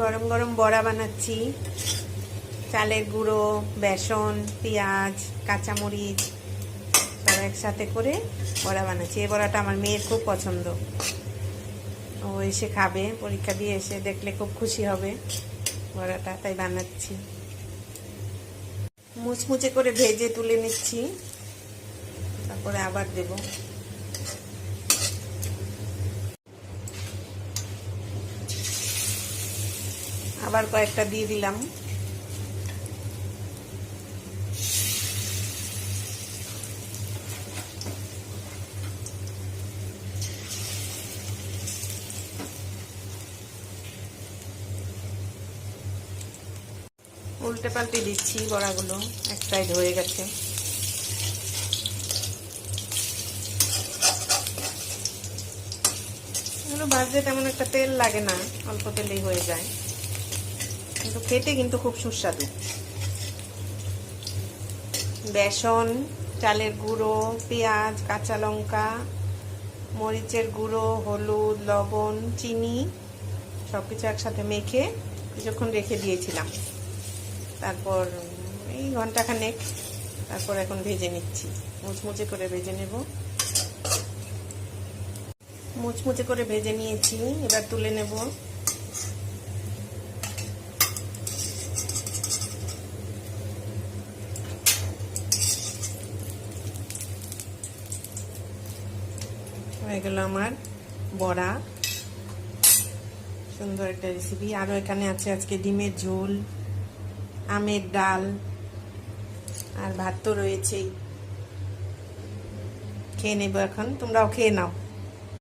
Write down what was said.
গরম গরম বড়া বানাচ্ছি। চালের গুঁড়ো, বেসন, পেঁয়াজ, কাঁচামরিচ সব একসাথে করে বড়া বানাচ্ছি। এই বড়াটা আমার মেয়ের খুব পছন্দ। ও এসে খাবে, পরীক্ষা দিয়ে এসে দেখলে খুব খুশি হবে বড়াটা, তাই বানাচ্ছি। মুচমুচে করে ভেজে তুলে নিচ্ছি, তারপরে আবার দেব। আবার কয়েকটা দিয়ে দিলাম। উল্টে পাল্টে দিচ্ছি বড়াগুলো, এক সাইড হয়ে গেছে। এগুলো ভাজতে তেমন একটা তেল লাগে না, অল্প তেলেই হয়ে যায়, কিন্তু খেতে কিন্তু খুব সুস্বাদু। বেসন, চালের গুঁড়ো, পেঁয়াজ, কাঁচা লঙ্কা, মরিচের গুঁড়ো, হলুদ, লবণ, চিনি সবকিছু একসাথে মেখে কিছুক্ষণ রেখে দিয়েছিলাম। তারপর এই ঘন্টাখানেক, তারপর এখন ভেজে নিচ্ছি। মুচমুচে করে ভেজে নেব। মুচমুচে করে ভেজে নিয়েছি, এবার তুলে নেব। হয়ে গেল আমার বড়া, সুন্দর একটা রেসিপি। আরও এখানে আছে আজকে ডিমের ঝোল, আমের ডাল, আর ভাত তো রয়েছেই। খেয়ে নেব এখন, তোমরাও খেয়ে নাও।